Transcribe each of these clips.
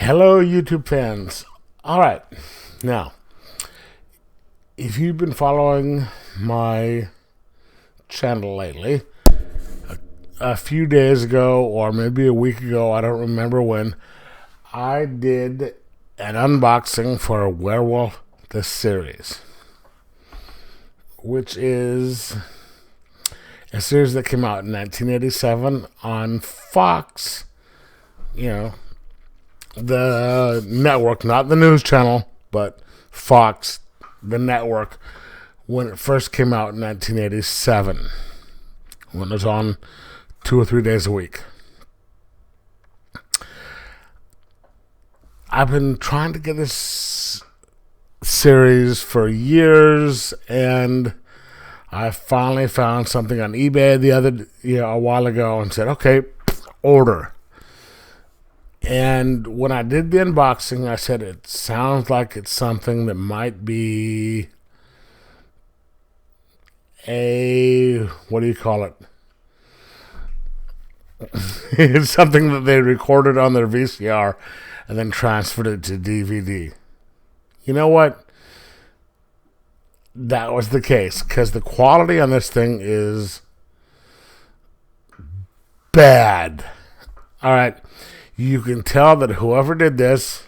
Hello, YouTube fans. All right, now, if you've been following my channel lately, a few days ago, or maybe a week ago, I don't remember when, I did an unboxing for Werewolf the Series, which is a series that came out in 1987 on Fox, the network, not the news channel, but Fox, the network, when it first came out in 1987, when it was on 2 or 3 days a week. I've been trying to get this series for years, and I finally found something on eBay a while ago, and said, okay, order. And when I did the unboxing, I said, it sounds like it's something that might be what do you call it? It's something that they recorded on their VCR and then transferred it to DVD. You know what? That was the case, because the quality on this thing is bad. All right. You can tell that whoever did this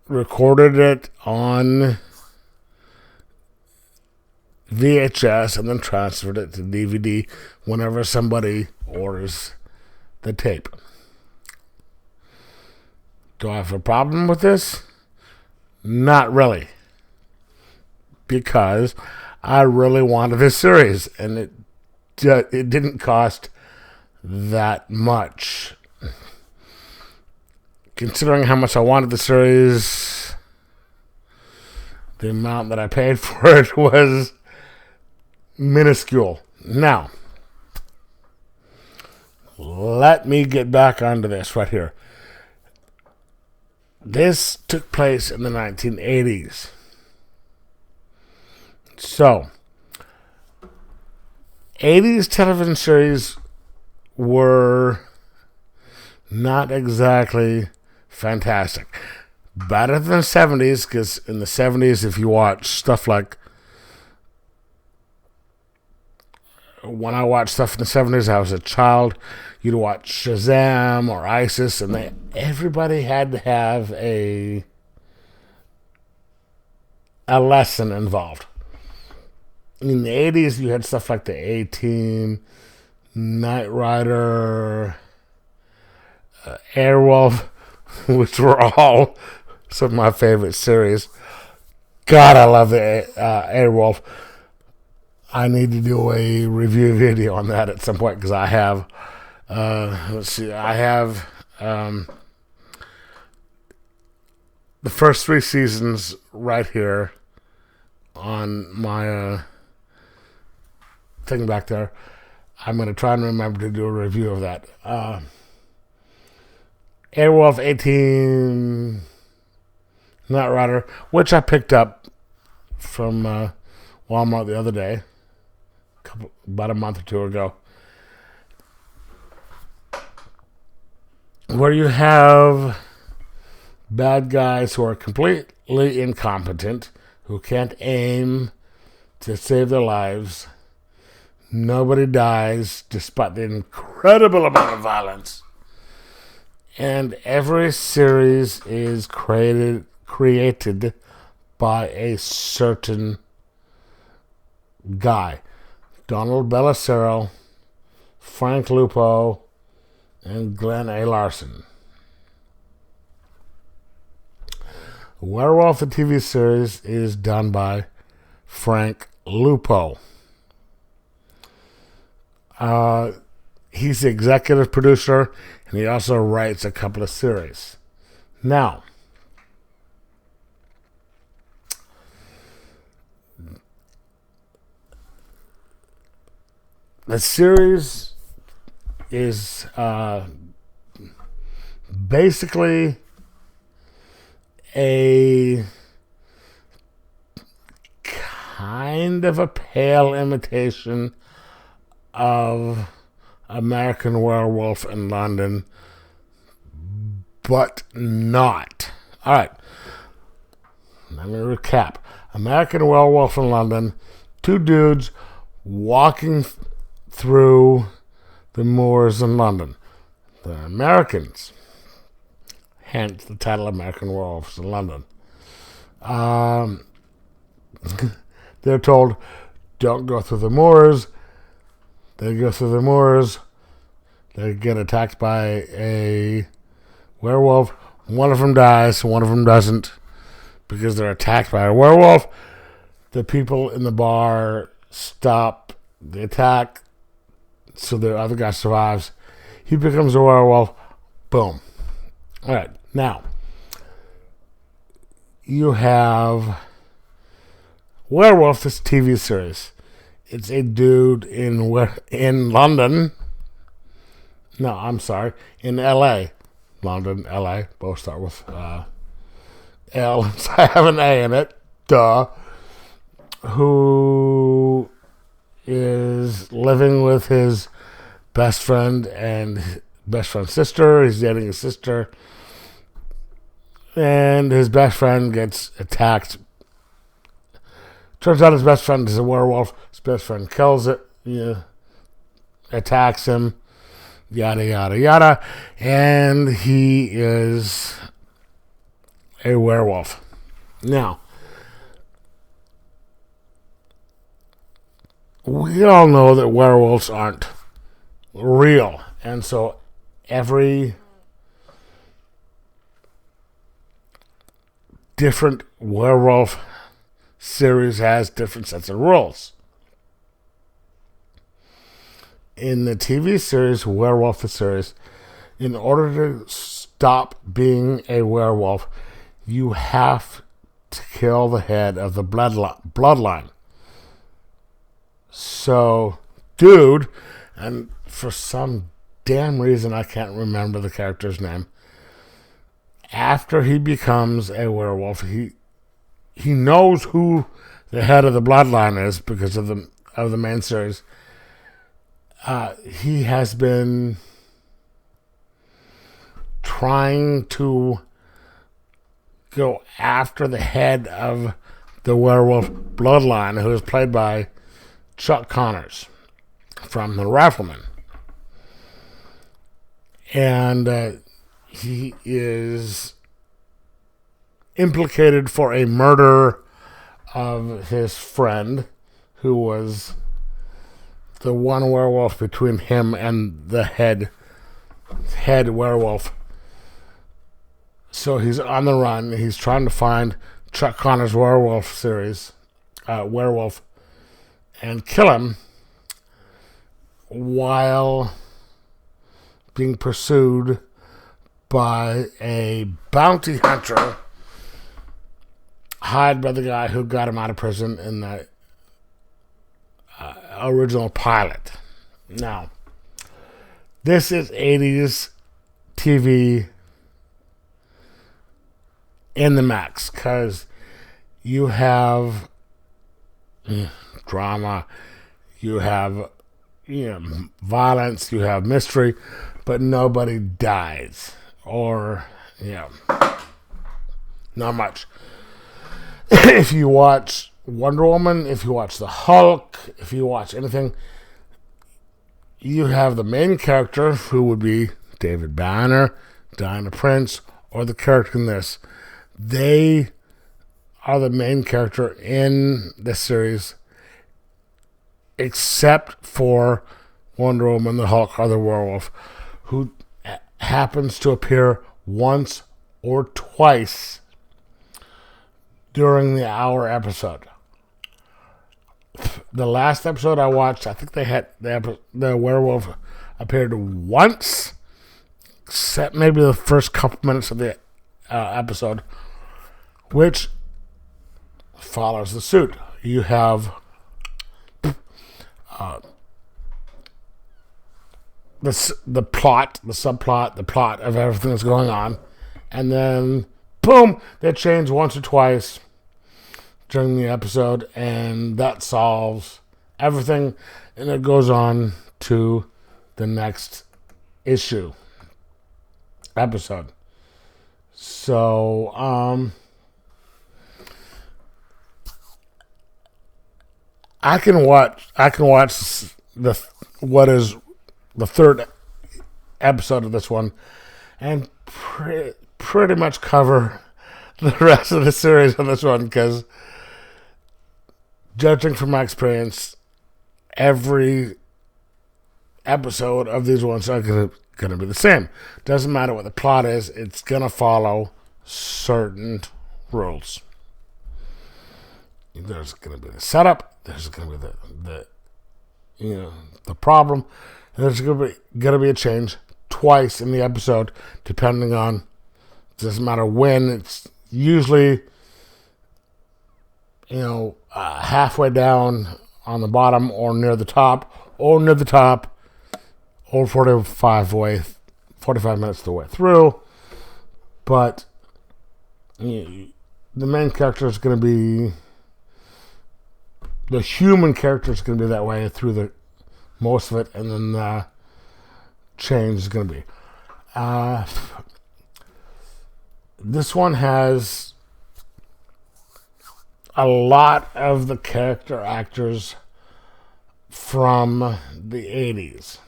recorded it on VHS and then transferred it to DVD whenever somebody orders the tape. Do I have a problem with this? Not really. Because I really wanted this series, and it didn't cost that much. Considering how much I wanted the series, the amount that I paid for it was minuscule. Now, let me get back onto this right here. This took place in the 1980s. So, 80s television series were not exactly fantastic. Better than the 70s, because in the 70s, if you watch stuff like, when I watched stuff in the 70s, I was a child, you'd watch Shazam or ISIS, and everybody had to have a lesson involved. In the 80s, you had stuff like the A-Team, Knight Rider, Airwolf, which were all some of my favorite series. God, I love the Airwolf. I need to do a review video on that at some point, because I have, I have the first 3 seasons right here on my thing back there. I'm going to try and remember to do a review of that. Airwolf 18 Knight Rider, which I picked up from Walmart the other day, about a month or two ago, where you have bad guys who are completely incompetent, who can't aim to save their lives. Nobody dies despite the incredible amount of violence. And every series is created by a certain guy. Donald Bellicero, Frank Lupo, and Glenn A. Larson. Werewolf the TV series is done by Frank Lupo. He's the executive producer, and he also writes a couple of series. Now, the series is basically a kind of a pale imitation of American Werewolf in London, but not. All right. Let me recap. American Werewolf in London. Two dudes walking through the moors in London. The Americans, hence the title American Werewolves in London. They're told, don't go through the moors. They go through the moors. They get attacked by a werewolf. One of them dies, one of them doesn't, because they're attacked by a werewolf. The people in the bar stop the attack, so the other guy survives. He becomes a werewolf. Boom. All right. Now, you have Werewolf, this TV series. It's a dude in London. No, I'm sorry. In L.A. London, L.A. Both start with L. So I have an A in it. Duh. Who is living with his best friend and best friend's sister. He's dating his sister. And his best friend gets attacked. Turns out his best friend is a werewolf. His best friend kills it. Attacks him. Yada, yada, yada. And he is a werewolf. Now, we all know that werewolves aren't real. And so every different werewolf series has different sets of rules. In the TV series, Werewolf the Series, in order to stop being a werewolf, you have to kill the head of the bloodline. So, dude, and for some damn reason I can't remember the character's name, after he becomes a werewolf, he knows who the head of the bloodline is because of the main series. He has been trying to go after the head of the werewolf bloodline, who is played by Chuck Connors from The Rifleman. And he is implicated for a murder of his friend, who was the one werewolf between him and the head werewolf. So he's on the run. He's trying to find Chuck Connors' werewolf series, werewolf, and kill him while being pursued by a bounty hunter hired by the guy who got him out of prison in the original pilot. Now, this is 80s TV in the max, because you have drama, you have violence, you have mystery, but nobody dies, or not much. If you watch Wonder Woman, if you watch the Hulk, if you watch anything, you have the main character, who would be David Banner, Diana Prince, or the character in this. They are the main character in this series, except for Wonder Woman, the Hulk, or the Werewolf, who happens to appear once or twice during the hour episode. The last episode I watched, I think they had the werewolf appeared once, except maybe the first couple minutes of the episode, which follows the suit. You have the plot, the subplot, the plot of everything that's going on, and then boom, they change once or twice during the episode, and that solves everything, and it goes on to the next episode. So, I can watch the what is the third episode of this one and pretty much cover the rest of the series on this one, because judging from my experience, every episode of these ones are going to be the same. Doesn't matter what the plot is, it's going to follow certain rules. There's going to be the setup, there's going to be the problem, and there's going to be a change twice in the episode, depending on, doesn't matter when. It's usually halfway down on the bottom, or near the top, or 45 minutes the way through. But the main character is going to be, the human character is going to be that way through the most of it, and then the change is going to be. This one has a lot of the character actors from the 80s.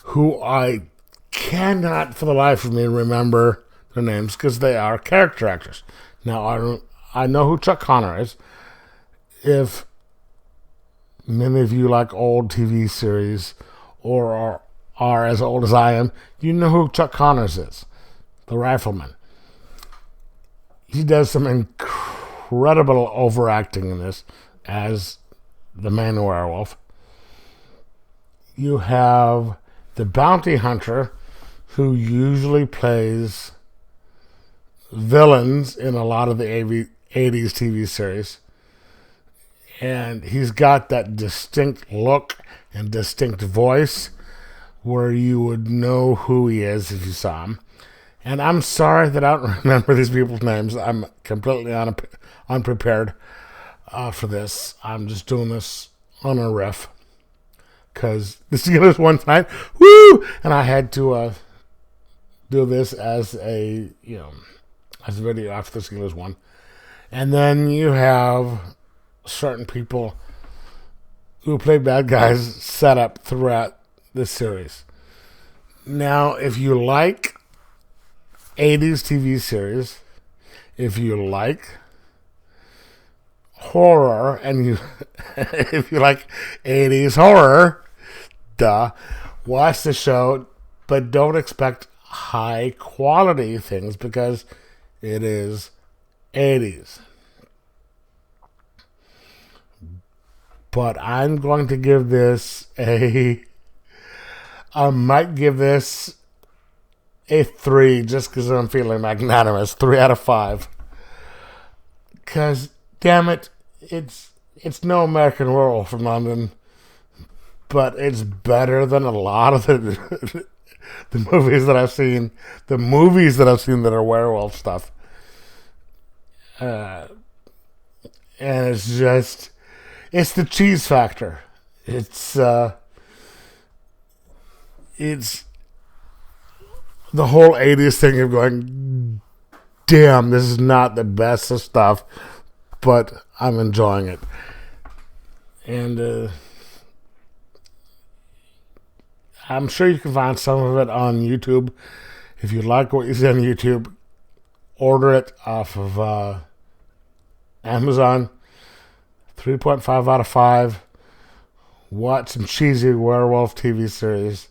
Who I cannot for the life of me remember their names, because they are character actors. Now, I know who Chuck Connor is. If many of you like old TV series or are as old as I am, you know who Chuck Connors is, the rifleman. He does some incredible overacting in this as the main werewolf. You have the bounty hunter, who usually plays villains in a lot of the 80s TV series. And he's got that distinct look and distinct voice where you would know who he is if you saw him. And I'm sorry that I don't remember these people's names. I'm completely unprepared for this. I'm just doing this on a riff, because the Steelers won tonight. Woo! And I had to do this as a video after the Steelers won. And then you have certain people who play bad guys set up throughout this series. Now, if you like 80s TV series, if you like horror, and if you like 80s horror, watch the show, but don't expect high quality things, because it is 80s. But I'm going to give this I might give this a 3, just because I'm feeling magnanimous. 3 out of 5. Because, damn it, it's no American Werewolf from London, but it's better than a lot of the movies that I've seen. The movies that I've seen that are werewolf stuff. And it's just, it's the cheese factor. It's the whole 80s thing of going, damn, this is not the best of stuff, but I'm enjoying it. And I'm sure you can find some of it on YouTube. If you like what you see on YouTube, order it off of Amazon. 3.5 out of 5. Watch some cheesy werewolf TV series,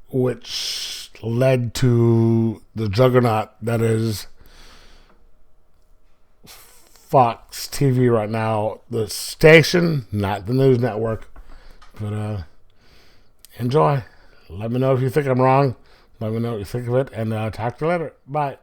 which led to the juggernaut that is Fox TV right now. The station, not the news network. But enjoy. Let me know if you think I'm wrong. Let me know what you think of it, and talk to you later. Bye.